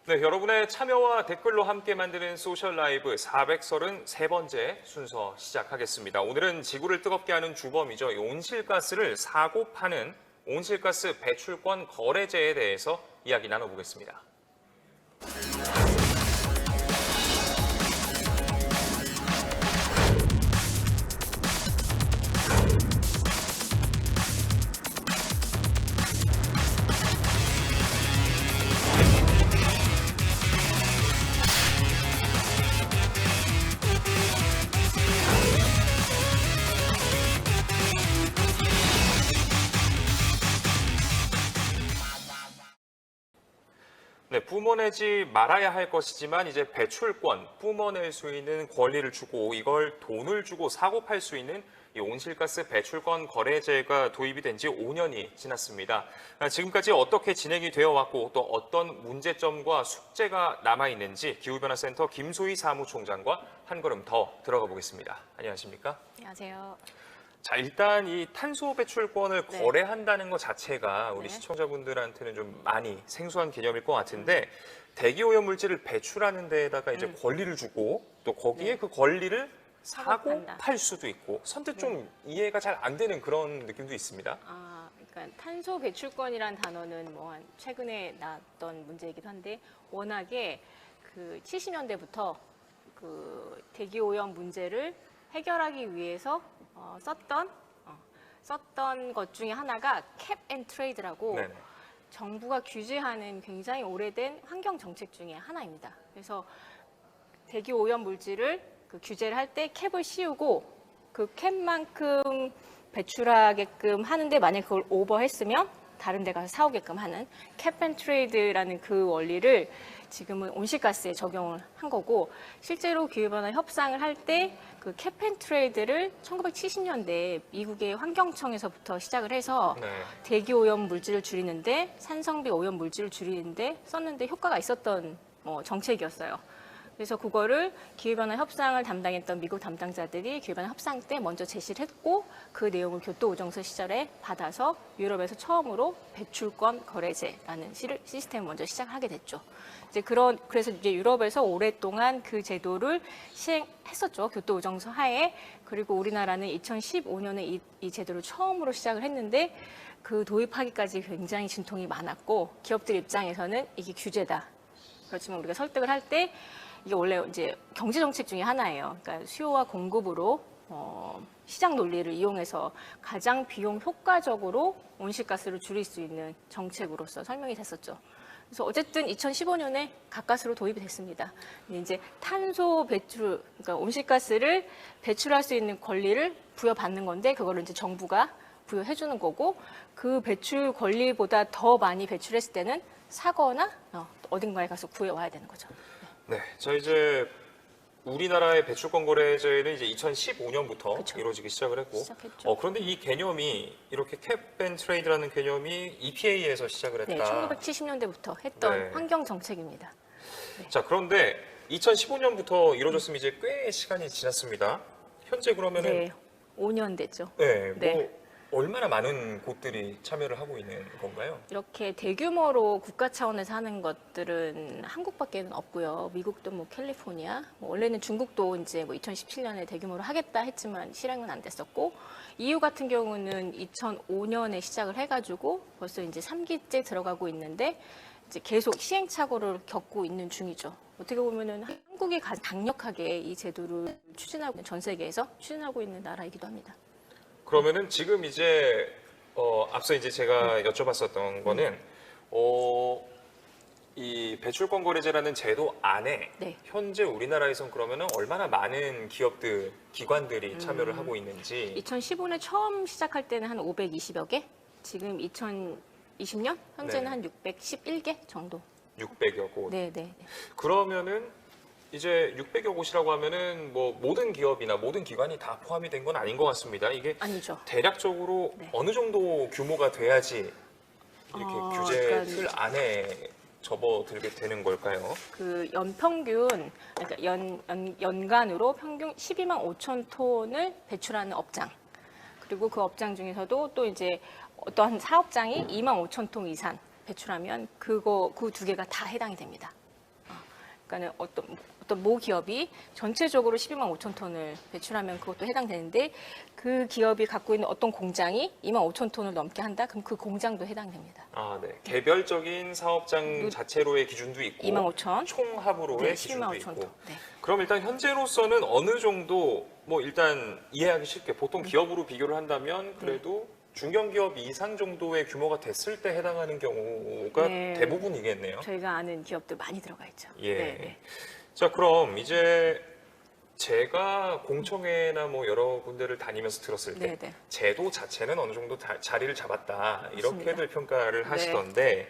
네, 여러분의 참여와 댓글로 함께 만드는 소셜 라이브 433번째 순서 시작하겠습니다. 오늘은 지구를 뜨겁게 하는 주범이죠. 이 온실가스를 사고 파는 온실가스 배출권 거래제에 대해서 이야기 나눠보겠습니다. 네, 뿜어내지 말아야 할 것이지만 이제 배출권, 뿜어낼 수 있는 권리를 주고 이걸 돈을 주고 사고 팔 수 있는 이 온실가스 배출권 거래제가 도입이 된 지 5년이 지났습니다. 지금까지 어떻게 진행이 되어 왔고 또 어떤 문제점과 숙제가 남아 있는지 기후변화센터 김소희 사무총장과 한 걸음 더 들어가 보겠습니다. 안녕하십니까? 안녕하세요. 자, 일단 이 탄소 배출권을 네. 거래한다는 것 자체가 우리 네. 시청자분들한테는 좀 많이 생소한 개념일 것 같은데 대기오염 물질을 배출하는 데에다가 이제 권리를 주고 또 거기에 네. 그 권리를 사고 판다. 팔 수도 있고 선뜻 좀 이해가 잘 안 되는 그런 느낌도 있습니다. 그러니까 탄소 배출권이란 단어는 뭐 최근에 나왔던 문제이기도 한데 워낙에 그 70년대부터 그 대기 오염 문제를 해결하기 위해서 썼던 것 중에 하나가 캡 앤 트레이드라고 네네. 정부가 규제하는 굉장히 오래된 환경 정책 중에 하나입니다. 그래서 대기 오염 물질을 그 규제를 할 때 캡을 씌우고 그 캡만큼 배출하게끔 하는데 만약 그걸 오버했으면 다른 데 가서 사오게끔 하는 캡 앤 트레이드라는 그 원리를 지금은 온실가스에 적용을 한 거고 실제로 기후변화 협상을 할 때 그 캡 앤 트레이드를 1970년대 미국의 환경청에서부터 시작을 해서 네. 대기 오염 물질을 줄이는데 산성비 오염 물질을 줄이는데 썼는데 효과가 있었던 정책이었어요. 그래서 그거를 기후변화 협상을 담당했던 미국 담당자들이 기후변화 협상 때 먼저 제시를 했고 그 내용을 교토오정서 시절에 받아서 유럽에서 처음으로 배출권 거래제라는 시스템을 먼저 시작하게 됐죠. 그래서 이제 유럽에서 오랫동안 그 제도를 시행했었죠. 교토오정서 하에. 그리고 우리나라는 2015년에 이 제도를 처음으로 시작을 했는데 그 도입하기까지 굉장히 진통이 많았고 기업들 입장에서는 이게 규제다. 그렇지만 우리가 설득을 할 때 이게 원래 이제 경제 정책 중에 하나예요. 그러니까 수요와 공급으로 시장 논리를 이용해서 가장 비용 효과적으로 온실가스를 줄일 수 있는 정책으로서 설명이 됐었죠. 그래서 어쨌든 2015년에 가까스로 도입이 됐습니다. 이제 탄소 배출, 그러니까 온실가스를 배출할 수 있는 권리를 부여받는 건데 그거를 이제 정부가 부여해 주는 거고 그 배출 권리보다 더 많이 배출했을 때는 사거나 어딘가에 가서 구해와야 되는 거죠. 네, 자 이제 우리나라의 배출권 거래제는 이제 2015년부터 그쵸. 이루어지기 시작을 했고, 시작했죠. 그런데 이 개념이 이렇게 캡 앤 트레이드라는 개념이 EPA에서 시작을 했다. 네, 1970년대부터 했던 네. 환경 정책입니다. 자, 그런데 2015년부터 이루어졌으면 이제 꽤 시간이 지났습니다. 현재 그러면은 네, 5년 됐죠. 네, 뭐 네. 얼마나 많은 곳들이 참여를 하고 있는 건가요? 이렇게 대규모로 국가 차원에서 하는 것들은 한국밖에는 없고요. 미국도 뭐 캘리포니아, 원래는 중국도 이제 뭐 2017년에 대규모로 하겠다 했지만 실행은 안 됐었고, EU 같은 경우는 2005년에 시작을 해가지고 벌써 이제 3기째 들어가고 있는데 이제 계속 시행착오를 겪고 있는 중이죠. 어떻게 보면은 한국이 가장 강력하게 이 제도를 추진하고 있는, 전 세계에서 추진하고 있는 나라이기도 합니다. 그러면은 지금 이제 앞서 이제 제가 여쭤봤었던 거는 이 배출권 거래제라는 제도 안에 네. 현재 우리나라에선 그러면은 얼마나 많은 기업들, 기관들이 참여를 하고 있는지 2015년 처음 시작할 때는 한 520여 개, 지금 2020년 현재는 네. 한 611개 정도. 600여 곳. 네. 그러면은 이제 600여 곳이라고 하면은 뭐 모든 기업이나 모든 기관이 다 포함이 된 건 아닌 것 같습니다. 이게 아니죠. 대략적으로 네. 어느 정도 규모가 돼야지 이렇게 규제 그러니까 틀 안에 접어들게 되는 걸까요? 그 연평균, 그러니까 연간으로 평균 12만 5천 톤을 배출하는 업장. 그리고 그 업장 중에서도 또 이제 어떠한 사업장이 2만 5천 톤 이상 배출하면 그 두 개가 다 해당이 됩니다. 그러니까는 어떤 모 기업이 전체적으로 12만 5천 톤을 배출하면 그것도 해당되는데 그 기업이 갖고 있는 어떤 공장이 2만 5천 톤을 넘게 한다? 그럼 그 공장도 해당됩니다. 아, 네. 개별적인 사업장 자체로의 기준도 있고 2만 5천. 총합으로의 네, 기준도 12만 5천 있고. 톤. 네. 그럼 일단 현재로서는 어느 정도 뭐 일단 이해하기 쉽게 보통 기업으로 비교를 한다면 그래도 중견기업 이상 정도의 규모가 됐을 때 해당하는 경우가 네. 대부분이겠네요. 저희가 아는 기업들 많이 들어가 있죠. 예. 네, 네. 자, 그럼 이제 제가 공청회나 뭐 여러 군데를 다니면서 들었을 때 네, 네. 제도 자체는 어느 정도 자리를 잡았다 맞습니다. 이렇게들 평가를 네. 하시던데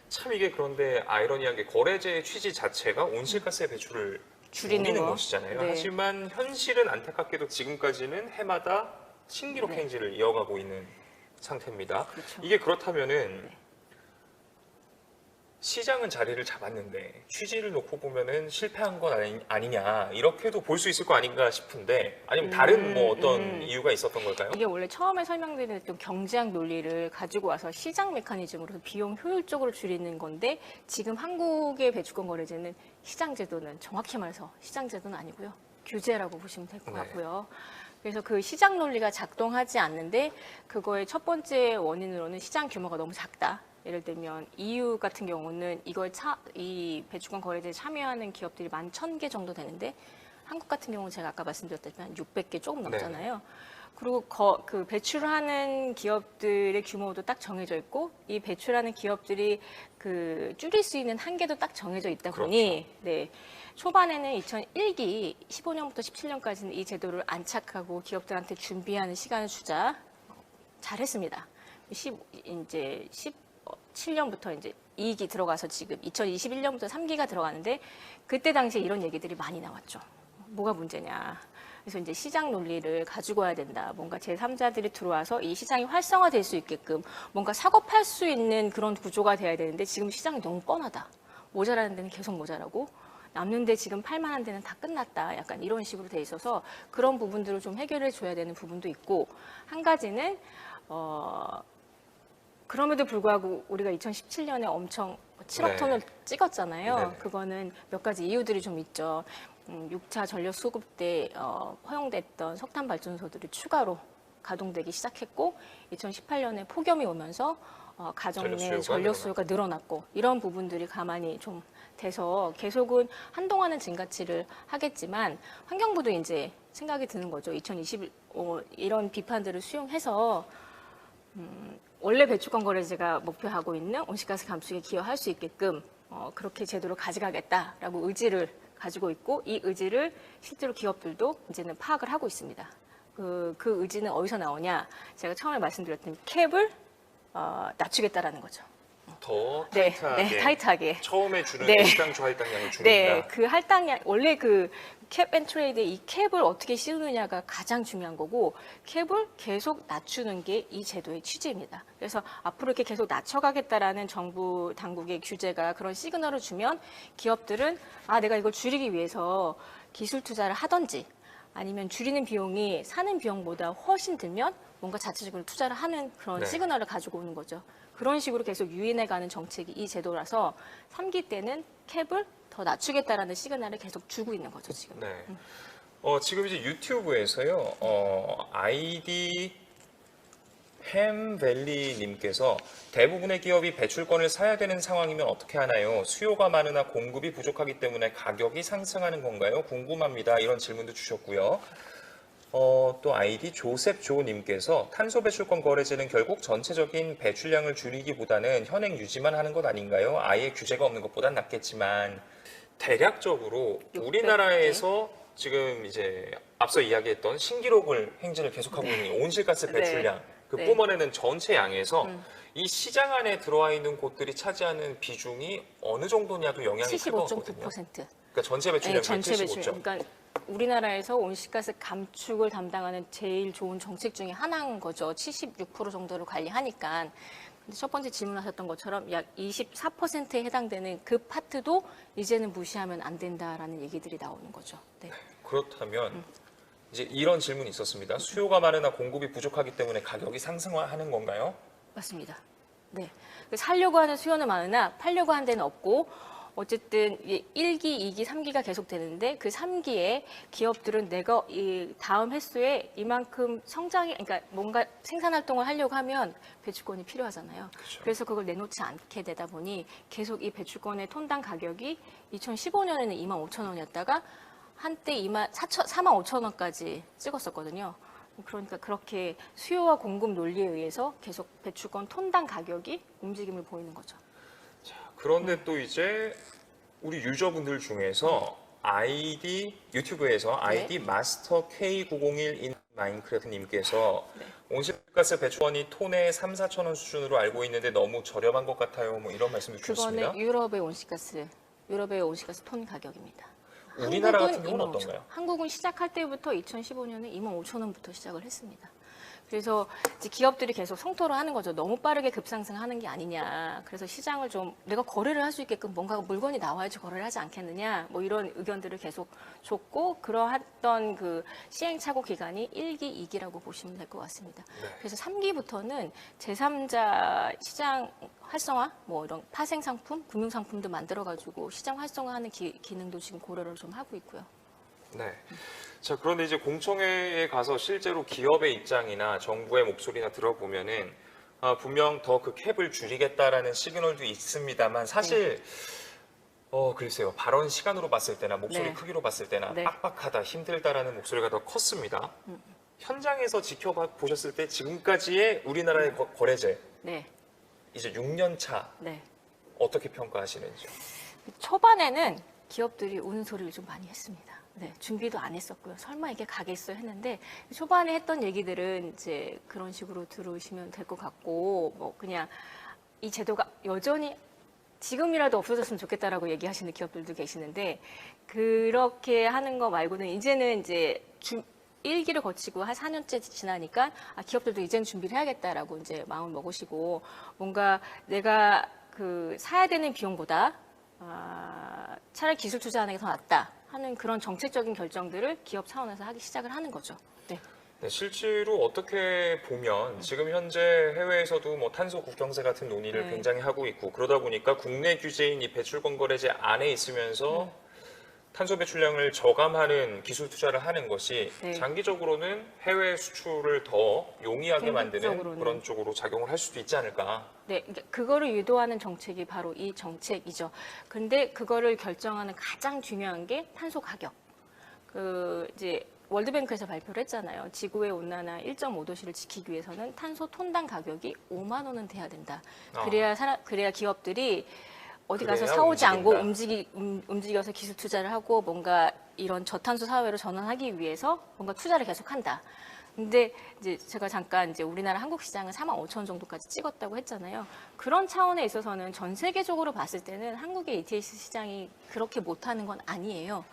참 이게 그런데 아이러니한 게 거래제의 취지 자체가 온실가스의 배출을 줄이는 줄이는 거. 것이잖아요. 네. 하지만 현실은 안타깝게도 지금까지는 해마다 신기록 네. 행진을 이어가고 있는 상태입니다. 그렇죠. 이게 그렇다면은 네. 시장은 자리를 잡았는데 취지를 놓고 보면은 실패한 건 아니냐 이렇게도 볼 수 있을 거 아닌가 싶은데 아니면 다른 뭐 어떤 이유가 있었던 걸까요? 이게 원래 처음에 설명드렸던 경제학 논리를 가지고 와서 시장 메커니즘으로 비용 효율적으로 줄이는 건데 지금 한국의 배출권 거래제는 시장 제도는 정확히 말해서 시장 제도는 아니고요. 규제라고 보시면 될 것 네. 같고요. 그래서 그 시장 논리가 작동하지 않는데 그거의 첫 번째 원인으로는 시장 규모가 너무 작다. 예를 들면 EU 같은 경우는 이 배출권 거래제에 참여하는 기업들이 11,000개 정도 되는데 한국 같은 경우는 제가 아까 말씀드렸다시피 600개 조금 넘잖아요. 그리고 그 배출하는 기업들의 규모도 딱 정해져 있고 이 배출하는 기업들이 그 줄일 수 있는 한계도 딱 정해져 있다 보니 네. 초반에는 2001기 15년부터 17년까지는 이 제도를 안착하고 기업들한테 준비하는 시간을 주자 잘했습니다. 이제 17년부터 이제 2기 들어가서 지금 2021년부터 3기가 들어가는데 그때 당시에 이런 얘기들이 많이 나왔죠. 뭐가 문제냐. 그래서 이제 시장 논리를 가지고 와야 된다. 뭔가 제3자들이 들어와서 이 시장이 활성화될 수 있게끔 뭔가 사고팔 수 있는 그런 구조가 돼야 되는데 지금 시장이 너무 뻔하다. 모자라는 데는 계속 모자라고 남는데 지금 팔만한 데는 다 끝났다. 약간 이런 식으로 돼 있어서 그런 부분들을 좀 해결해 줘야 되는 부분도 있고 한 가지는 그럼에도 불구하고 우리가 2017년에 엄청 7억 네. 톤을 찍었잖아요. 네네. 그거는 몇 가지 이유들이 좀 있죠. 6차 전력 수급 때 허용됐던 석탄 발전소들이 추가로 가동되기 시작했고 2018년에 폭염이 오면서 가정 내 전력 수요가 늘어났고 이런 부분들이 가만히 좀 돼서 계속은 한동안은 증가치를 하겠지만 환경부도 이제 생각이 드는 거죠. 이런 비판들을 수용해서 원래 배출권 거래제가 목표하고 있는 온실가스 감축에 기여할 수 있게끔 그렇게 제도를 가져가겠다라고 의지를 가지고 있고 이 의지를 실제로 기업들도 이제는 파악을 하고 있습니다. 그 의지는 어디서 나오냐? 제가 처음에 말씀드렸던 캡을 낮추겠다라는 거죠. 더 네, 타이트하게, 네, 타이트하게. 처음에 주는 네. 일당초 할당량을 줄인다. 네, 그 할당량 원래 그 캡 앤 트레이드에 이 캡을 어떻게 씌우느냐가 가장 중요한 거고 캡을 계속 낮추는 게 이 제도의 취지입니다. 그래서 앞으로 이렇게 계속 낮춰가겠다라는 정부 당국의 규제가 그런 시그널을 주면 기업들은 내가 이걸 줄이기 위해서 기술 투자를 하든지 아니면 줄이는 비용이 사는 비용보다 훨씬 들면 뭔가 자체적으로 투자를 하는 그런 네. 시그널을 가지고 오는 거죠. 그런 식으로 계속 유인해가는 정책이 이 제도라서 3기 때는 캡을 더 낮추겠다라는 시그널을 계속 주고 있는 거죠, 지금. 네. 지금 이제 유튜브에서요, 아이디 햄밸리님께서 대부분의 기업이 배출권을 사야 되는 상황이면 어떻게 하나요? 수요가 많으나 공급이 부족하기 때문에 가격이 상승하는 건가요? 궁금합니다. 이런 질문도 주셨고요. 또 아이디 조셉조님께서 탄소 배출권 거래제는 결국 전체적인 배출량을 줄이기보다는 현행 유지만 하는 것 아닌가요? 아예 규제가 없는 것보단 낫겠지만 대략적으로 600개. 우리나라에서 지금 이제 앞서 이야기했던 신기록을 행진을 계속하고 있는 온실가스 배출량 그 네. 뿜어내는 전체 양에서 이 시장 안에 들어와 있는 곳들이 차지하는 비중이 어느 정도냐도 영향이 클 것 같거든요. 75.9%. 그러니까 전체 배출량 네, 전체 75점. 배출. 그러니까 우리나라에서 온실가스 감축을 담당하는 제일 좋은 정책 중에 하나인 거죠. 76% 정도를 관리하니까. 근데 첫 번째 질문하셨던 것처럼 약 24%에 해당되는 그 파트도 이제는 무시하면 안 된다라는 얘기들이 나오는 거죠. 네. 그렇다면 이제 이런 질문이 있었습니다. 수요가 많으나 공급이 부족하기 때문에 가격이 상승하는 건가요? 맞습니다. 네. 살려고 하는 수요는 많으나 팔려고 하는 데는 없고 어쨌든 1기, 2기, 3기가 계속 되는데 그 3기에 기업들은 내가 이 다음 횟수에 이만큼 성장이, 그러니까 뭔가 생산 활동을 하려고 하면 배출권이 필요하잖아요. 그렇죠. 그래서 그걸 내놓지 않게 되다 보니 계속 이 배출권의 톤당 가격이 2015년에는 25,000원이었다가 한때 45,000원까지 찍었었거든요. 그러니까 그렇게 수요와 공급 논리에 의해서 계속 배출권 톤당 가격이 움직임을 보이는 거죠. 그런데 또 이제 우리 유저분들 중에서 유튜브에서 아이디 마스터 K901인 마인크래프트님께서 온실가스 배출원이 톤에 3, 4천 원 수준으로 알고 있는데 너무 저렴한 것 같아요. 뭐 이런 말씀을 주셨습니다. 그거는 유럽의 온실가스 톤 가격입니다. 우리나라 같은 한국은 경우는 25,000원. 어떤가요? 한국은 시작할 때부터 2015년에 25,000원부터 시작을 했습니다. 그래서 이제 기업들이 계속 성토를 하는 거죠. 너무 빠르게 급상승하는 게 아니냐. 그래서 시장을 좀 내가 거래를 할 수 있게끔 뭔가 물건이 나와야지 거래를 하지 않겠느냐. 뭐 이런 의견들을 계속 줬고 그러했던 그 시행착오 기간이 1기, 2기라고 보시면 될 것 같습니다. 그래서 3기부터는 제3자 시장 활성화, 뭐 이런 파생 상품, 금융 상품도 만들어가지고 시장 활성화하는 기능도 지금 고려를 좀 하고 있고요. 네. 자, 그런데 이제 공청회에 가서 실제로 기업의 입장이나 정부의 목소리나 들어보면은 분명 더 그 캡을 줄이겠다라는 시그널도 있습니다만 사실 글쎄요. 발언 시간으로 봤을 때나 목소리 네. 크기로 봤을 때나 네. 빡빡하다, 힘들다라는 목소리가 더 컸습니다. 현장에서 지켜보셨을 때 지금까지의 우리나라의 거래제 네, 이제 6년 차 네. 어떻게 평가하시는지요? 초반에는 기업들이 우는 소리를 좀 많이 했습니다. 네, 준비도 안 했었고요. 설마 이게 가겠어 했는데 초반에 했던 얘기들은 이제 그런 식으로 들으시면 될 것 같고 뭐 그냥 이 제도가 여전히 지금이라도 없어졌으면 좋겠다라고 얘기하시는 기업들도 계시는데 그렇게 하는 거 말고는 이제는 이제 1기를 거치고 한 4년째 지나니까 기업들도 이제는 준비를 해야겠다라고 이제 마음을 먹으시고 뭔가 내가 그 사야 되는 비용보다 차라리 기술 투자하는 게 더 낫다 하는 그런 정책적인 결정들을 기업 차원에서 하기 시작을 하는 거죠. 네. 네, 실제로 어떻게 보면 지금 현재 해외에서도 뭐 탄소 국경세 같은 논의를 네. 굉장히 하고 있고 그러다 보니까 국내 규제인 이 배출권 거래제 안에 있으면서 탄소 배출량을 저감하는 기술 투자를 하는 것이 네. 장기적으로는 해외 수출을 더 용이하게 만드는 궁극적으로는. 그런 쪽으로 작용을 할 수도 있지 않을까. 네, 그거를 유도하는 정책이 바로 이 정책이죠. 근데 그거를 결정하는 가장 중요한 게 탄소 가격. 이제 월드뱅크에서 발표를 했잖아요. 지구의 온난화 1.5도씨를 지키기 위해서는 탄소 톤당 가격이 5만 원은 돼야 된다. 그래야 기업들이 어디 가서 그래야 사오지 않고 움직인다. 움직여서 기술 투자를 하고 뭔가 이런 저탄소 사회로 전환하기 위해서 뭔가 투자를 계속한다. 근데 이제 제가 잠깐 이제 우리나라 한국 시장은 45,000원 정도까지 찍었다고 했잖아요. 그런 차원에 있어서는 전 세계적으로 봤을 때는 한국의 ETS 시장이 그렇게 못하는 건 아니에요.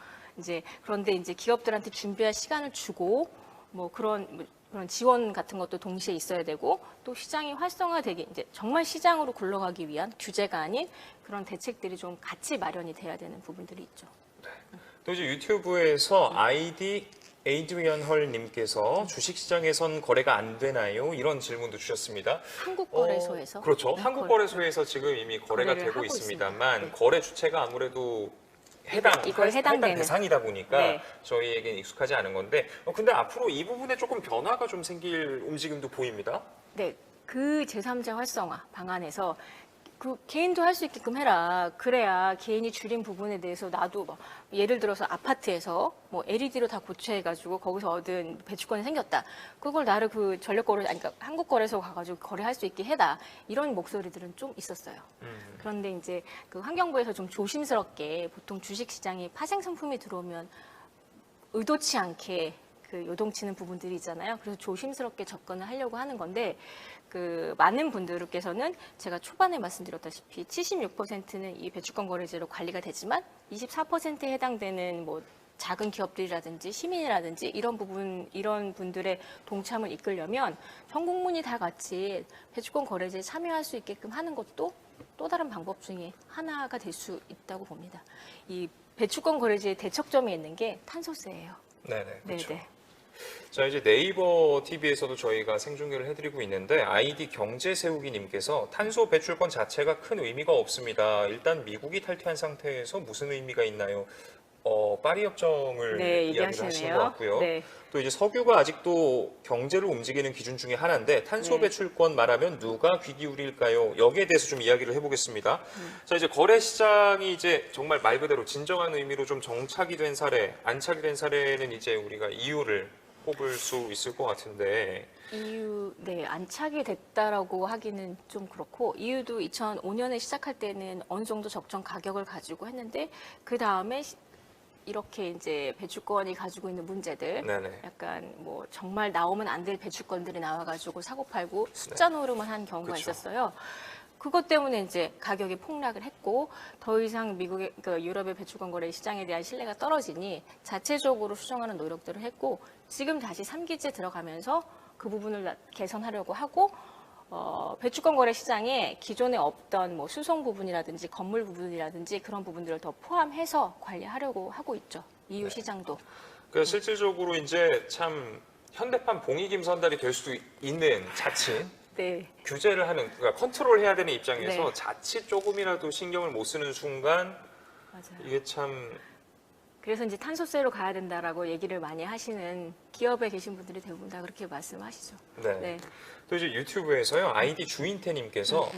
그런데 이제 기업들한테 준비할 시간을 주고 뭐 그런 지원 같은 것도 동시에 있어야 되고 또 시장이 활성화되게 이제 정말 시장으로 굴러가기 위한 규제가 아닌 그런 대책들이 좀 같이 마련이 돼야 되는 부분들이 있죠. 또 이제 유튜브에서 아이디 에이드리언 헐님께서 주식시장에선 거래가 안 되나요? 이런 질문도 주셨습니다. 한국거래소에서 그렇죠. 네, 한국거래소에서 지금 이미 거래가 거래를 되고 하고 있습니다만 있습니다. 네. 거래 주체가 아무래도 이거에 할당 해당되는. 대상이다 보니까 네. 저희에겐 익숙하지 않은 건데 근데 앞으로 이 부분에 조금 변화가 좀 생길 움직임도 보입니다. 네, 그 제3자 활성화 방안에서 그 개인도 할 수 있게끔 해라. 그래야 개인이 줄인 부분에 대해서 나도 뭐 예를 들어서 아파트에서 뭐 LED로 다 고쳐해가지고 거기서 얻은 배출권이 생겼다. 그걸 나를 그 그러니까 한국거래소 가가지고 거래할 수 있게 해라. 이런 목소리들은 좀 있었어요. 그런데 이제 그 환경부에서 좀 조심스럽게 보통 주식시장이 파생 상품이 들어오면 의도치 않게 그 요동치는 부분들이 있잖아요. 그래서 조심스럽게 접근을 하려고 하는 건데 그 많은 분들께서는 제가 초반에 말씀드렸다시피 76%는 이 배출권 거래제로 관리가 되지만 24%에 해당되는 뭐 작은 기업들이라든지 시민이라든지 이런 분들의 동참을 이끌려면 전 국민이 다 같이 배출권 거래제에 참여할 수 있게끔 하는 것도 또 다른 방법 중에 하나가 될 수 있다고 봅니다. 이 배출권 거래제의 대척점에 있는 게 탄소세예요. 네네, 그렇죠. 네네. 자, 이제 네이버 TV에서도 저희가 생중계를 해드리고 있는데 아이디 경제세우기님께서 탄소 배출권 자체가 큰 의미가 없습니다. 일단 미국이 탈퇴한 상태에서 무슨 의미가 있나요? 파리 협정을 네, 이야기를 하시는 얘기하시네요. 것 같고요. 네. 또 이제 석유가 아직도 경제를 움직이는 기준 중에 하나인데 탄소 네. 배출권 말하면 누가 귀 기울일까요? 여기에 대해서 좀 이야기를 해보겠습니다. 자, 이제 거래 시장이 이제 정말 말 그대로 진정한 의미로 좀 정착이 된 사례, 안착이 된 사례는 이제 우리가 이유를 꼽을 수 있을 것 같은데. 네, 안착이 됐다라고 하기는 좀 그렇고, 이유도 2005년에 시작할 때는 어느 정도 적정 가격을 가지고 했는데, 그 다음에 이렇게 이제 배출권이 가지고 있는 문제들, 네네. 약간 뭐 정말 나오면 안 될 배출권들이 나와가지고 사고 팔고 숫자 노름을 한 경우가 그쵸. 있었어요. 그것 때문에 이제 가격이 폭락을 했고 더 이상 미국의 유럽의 배출권 거래 시장에 대한 신뢰가 떨어지니 자체적으로 수정하는 노력들을 했고 지금 다시 3기째 들어가면서 그 부분을 개선하려고 하고 배출권 거래 시장에 기존에 없던 뭐 수송 부분이라든지 건물 부분이라든지 그런 부분들을 더 포함해서 관리하려고 하고 있죠. EU 시장도. 그러니까 실질적으로 이제 참 현대판 봉이김 선달이 될 수도 있는 자칫 네. 규제를 하는, 그러니까 컨트롤해야 되는 입장에서 네. 자칫 조금이라도 신경을 못 쓰는 순간 맞아요. 이게 참 그래서 이제 탄소세로 가야 된다라고 얘기를 많이 하시는 기업에 계신 분들이 대부분 다 그렇게 말씀하시죠. 네. 네. 또 이제 유튜브에서요 아이디 주인태님께서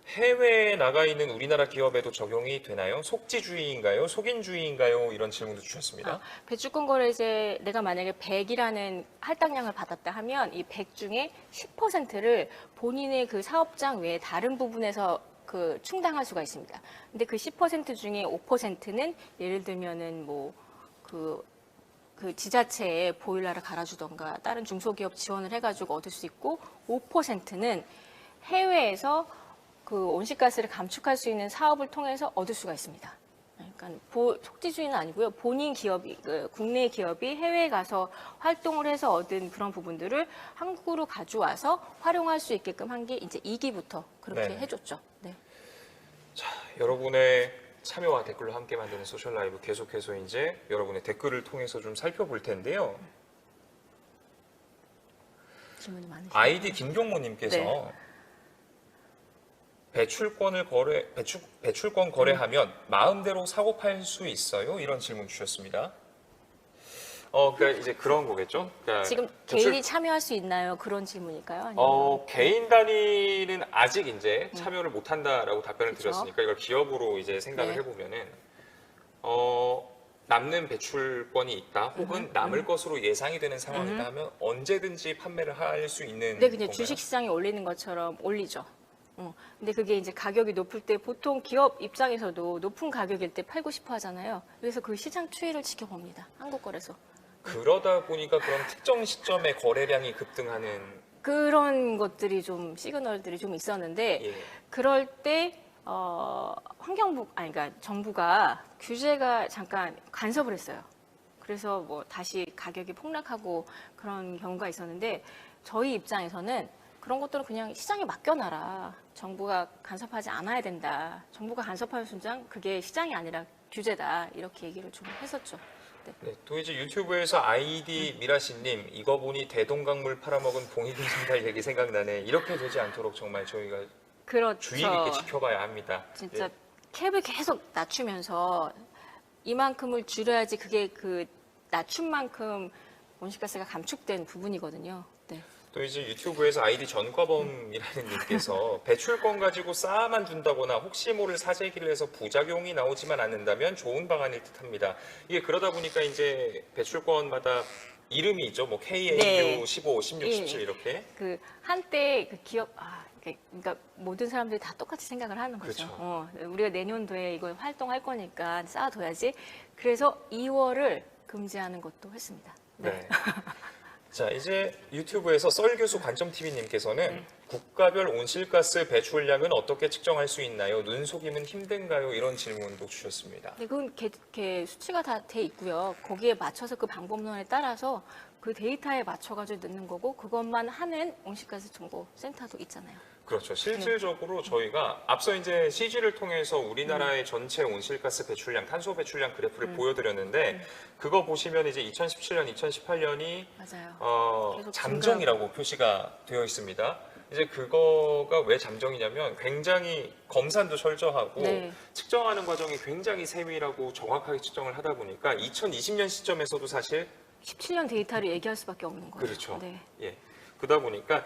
해외에 나가 있는 우리나라 기업에도 적용이 되나요? 속지주의인가요? 속인주의인가요? 이런 질문도 주셨습니다. 배출권 거래제 내가 만약에 100이라는 할당량을 받았다 하면 이 100 중에 10%를 본인의 그 사업장 외에 다른 부분에서 그 충당할 수가 있습니다. 근데 그 10% 중에 5%는 예를 들면은 뭐 그 지자체에 보일러를 갈아주던가 다른 중소기업 지원을 해가지고 얻을 수 있고 5%는 해외에서 그 온실가스를 감축할 수 있는 사업을 통해서 얻을 수가 있습니다. 그러니까 속지주의는 아니고요. 본인 기업이 국내 기업이 해외에 가서 활동을 해서 얻은 그런 부분들을 한국으로 가져와서 활용할 수 있게끔 한 게 이제 2기부터 그렇게 네. 해줬죠. 네. 자, 여러분의 참여와 댓글로 함께 만드는 소셜 라이브 계속해서 이제 여러분의 댓글을 통해서 좀 살펴볼 텐데요. 질문이 많으시죠. 아이디 김경모님께서 네. 배출권 거래하면 마음대로 사고 팔 수 있어요? 이런 질문 주셨습니다. 그러니까 이제 그런 거겠죠. 그러니까 지금 개인이 참여할 수 있나요? 그런 질문일까요? 아니면 개인 단위는 아직 이제 참여를 못 한다라고 답변을 그쵸. 드렸으니까 이걸 기업으로 이제 생각을 네. 해보면은 남는 배출권이 있다, 혹은 남을 것으로 예상이 되는 상황이다 하면 언제든지 판매를 할 수 있는 네, 그냥 건가요? 주식시장에 올리는 것처럼 올리죠. 근데 그게 이제 가격이 높을 때 보통 기업 입장에서도 높은 가격일 때 팔고 싶어 하잖아요. 그래서 그 시장 추이를 지켜봅니다. 한국거래소. 그러다 보니까 그런 특정 시점에 거래량이 급등하는 그런 것들이 좀 시그널들이 좀 있었는데 예. 그럴 때 그러니까 정부가 규제가 잠깐 간섭을 했어요. 그래서 뭐 다시 가격이 폭락하고 그런 경우가 있었는데 저희 입장에서는 그런 것들은 그냥 시장에 맡겨놔라. 정부가 간섭하지 않아야 된다. 정부가 간섭하는 순간 그게 시장이 아니라 규제다. 이렇게 얘기를 좀 했었죠. 네. 네, 또 이제 유튜브에서 아이디 미라시님 이거 보니 대동강물 팔아먹은 봉이김 선달 얘기 생각나네. 이렇게 되지 않도록 정말 저희가 그렇죠. 주의 깊게 지켜봐야 합니다. 진짜 예. 캡을 계속 낮추면서 이만큼을 줄여야지 그게 그 낮춘만큼 온실가스가 감축된 부분이거든요. 네. 또 이제 유튜브에서 아이디 전과범이라는 님께서 배출권 가지고 쌓아만 준다거나 혹시 모를 사재기를 해서 부작용이 나오지만 않는다면 좋은 방안일 듯합니다. 이게 그러다 보니까 이제 배출권마다 이름이 있죠. 뭐 KAU 네. 15, 16, 예. 17 이렇게. 그 한때 그 기업 그러니까 모든 사람들이 다 똑같이 생각을 하는 거죠. 그렇죠. 우리가 내년도에 이걸 활동할 거니까 쌓아둬야지. 그래서 2월을 금지하는 것도 했습니다. 네. 자, 이제 유튜브에서 썰교수 관점TV님께서는 국가별 온실가스 배출량은 어떻게 측정할 수 있나요? 눈속임은 힘든가요? 이런 질문도 주셨습니다. 네, 그건 수치가 다 돼 있고요. 거기에 맞춰서 그 방법론에 따라서 그 데이터에 맞춰가지고 넣는 거고 그것만 하는 온실가스 정보 센터도 있잖아요. 그렇죠. 실질적으로 저희가 앞서 이제 CG를 통해서 우리나라의 전체 온실가스 배출량, 탄소 배출량 그래프를 보여드렸는데 그거 보시면 이제 2017년, 2018년이 맞아요. 계속 잠정이라고 표시가 되어 있습니다. 이제 그거가 왜 잠정이냐면 굉장히 검산도 철저하고 네. 측정하는 과정이 굉장히 세밀하고 정확하게 측정을 하다 보니까 2020년 시점에서도 사실 17년 데이터를 얘기할 수밖에 없는 거예요. 그렇죠. 네. 예. 그러다 보니까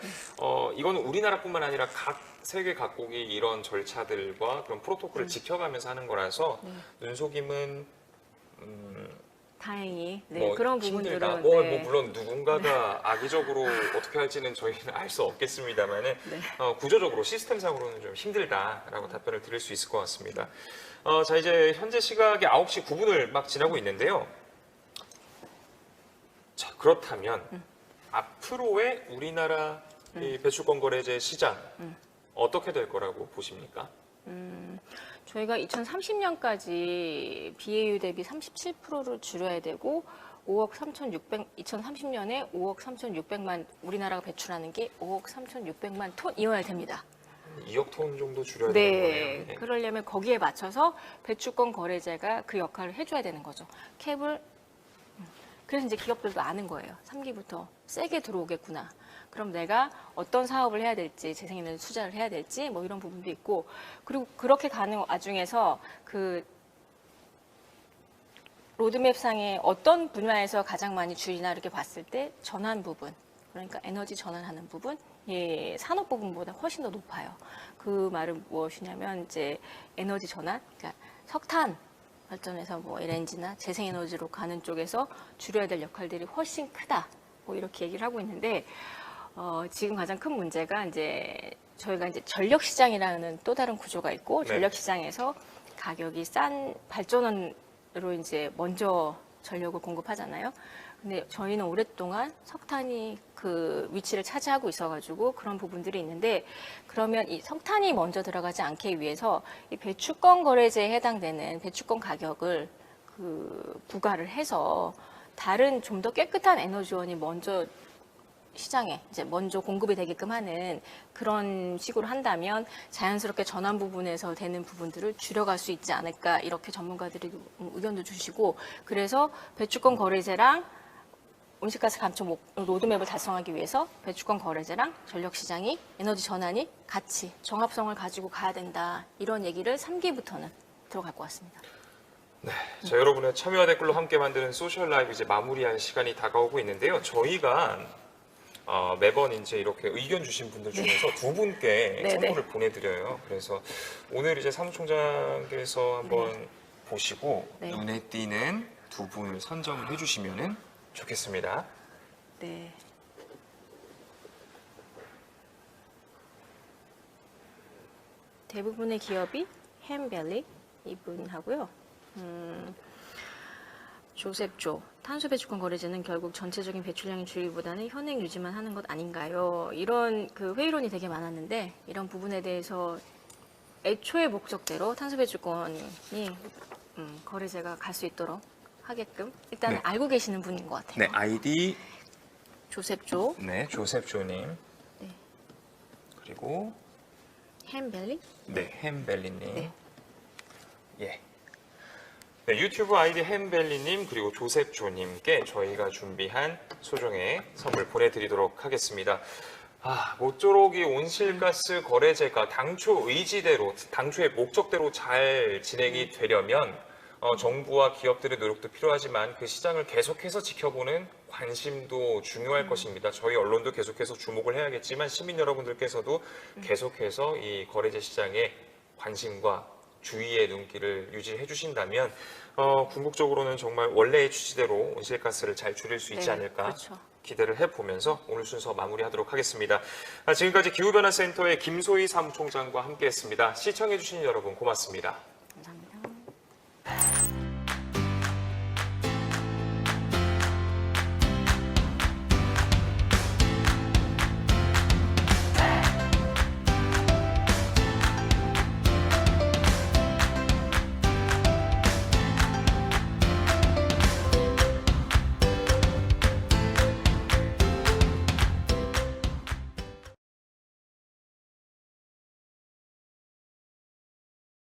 이거는 우리나라뿐만 아니라 각 세계 각국이 이런 절차들과 그런 프로토콜을 지켜가면서 하는 거라서 눈속임은 다행히 뭐 그런 힘들다. 부분들은 뭐 물론 누군가가 악의적으로 어떻게 할지는 저희는 알 수 없겠습니다만은 구조적으로 시스템상으로는 좀 힘들다라고 답변을 드릴 수 있을 것 같습니다. 자 이제 현재 시각이 9시 9분을 막 지나고 있는데요. 자 그렇다면 앞으로의 우리나라 이 배출권 거래제 시장 어떻게 될 거라고 보십니까? 저희가 2030년까지 BAU 대비 37%를 줄여야 되고 2030년에 5억 3,600만 우리나라가 배출하는 게 5억 3,600만 톤이어야 됩니다. 2억 톤 정도 줄여야 되는 거네요. 네. 그러려면 거기에 맞춰서 배출권 거래제가 그 역할을 해줘야 되는 거죠. 캡을 그래서 이제 기업들도 아는 거예요. 3기부터 세게 들어오겠구나. 그럼 내가 어떤 사업을 해야 될지, 재생에너지 투자를 해야 될지, 뭐 이런 부분도 있고, 그리고 그렇게 가는 와중에서 그 로드맵상에 어떤 분야에서 가장 많이 줄이나 이렇게 봤을 때 전환 부분, 그러니까 에너지 전환하는 부분, 산업 부분보다 훨씬 더 높아요. 그 말은 무엇이냐면 이제 에너지 전환, 그러니까 석탄 발전에서 뭐 LNG나 재생에너지로 가는 쪽에서 줄여야 될 역할들이 훨씬 크다. 뭐 이렇게 얘기를 하고 있는데 지금 가장 큰 문제가 이제 저희가 이제 전력 시장이라는 또 다른 구조가 있고 전력 시장에서 가격이 싼 발전원으로 이제 먼저 전력을 공급하잖아요. 근데 저희는 오랫동안 석탄이 그 위치를 차지하고 있어가지고 그런 부분들이 있는데 그러면 이 석탄이 먼저 들어가지 않기 위해서 이 배출권 거래제에 해당되는 배출권 가격을 그 부과를 해서 다른 좀 더 깨끗한 에너지원이 먼저 시장에 이제 먼저 공급이 되게끔 하는 그런 식으로 한다면 자연스럽게 전환 부분에서 되는 부분들을 줄여갈 수 있지 않을까 이렇게 전문가들이 의견도 주시고 그래서 배출권 거래제랑 온실가스 감축 로드맵을 달성하기 위해서 배출권 거래제랑 전력시장이 에너지 전환이 같이 정합성을 가지고 가야 된다 이런 얘기를 3기부터는 들어갈 것 같습니다. 네, 자 여러분의 참여와 댓글로 함께 만드는 소셜 라이브 이제 마무리할 시간이 다가오고 있는데요. 저희가 매번 이제 이렇게 의견 주신 분들 중에서 두 분께 선물을 보내드려요. 그래서 오늘 이제 사무총장께서 한번 보시고 눈에 띄는 두 분을 선정을 해주시면은 좋겠습니다. 네. 대부분의 기업이 햄밸리 이분하고요. 조셉조 탄소 배출권 거래제는 결국 전체적인 배출량의 줄이기보다는 현행 유지만 하는 것 아닌가요? 이런 그 회의론이 되게 많았는데 이런 부분에 대해서 애초의 목적대로 탄소 배출권이 거래제가 갈 수 있도록 하게끔 일단 알고 계시는 분인 것 같아요. 네, 아이디 조셉조. 네, 조셉조님. 네. 그리고 햄밸리. 네, 햄벨리님. 네. 예. 네, 유튜브 아이디 햄벨리님 그리고 조셉조님께 저희가 준비한 소정의 선물 보내드리도록 하겠습니다. 모쪼록 이 온실가스 거래제가 당초 의지대로, 당초의 목적대로 잘 진행이 되려면 정부와 기업들의 노력도 필요하지만 그 시장을 계속해서 지켜보는 관심도 중요할 것입니다. 저희 언론도 계속해서 주목을 해야겠지만 시민 여러분들께서도 계속해서 이 거래제 시장에 관심과 주의의 눈길을 유지해 주신다면 궁극적으로는 정말 원래의 취지대로 온실가스를 잘 줄일 수 있지 않을까 그렇죠. 기대를 해보면서 오늘 순서 마무리하도록 하겠습니다. 지금까지 기후변화센터의 김소희 사무총장과 함께했습니다. 시청해 주신 여러분 고맙습니다. 감사합니다.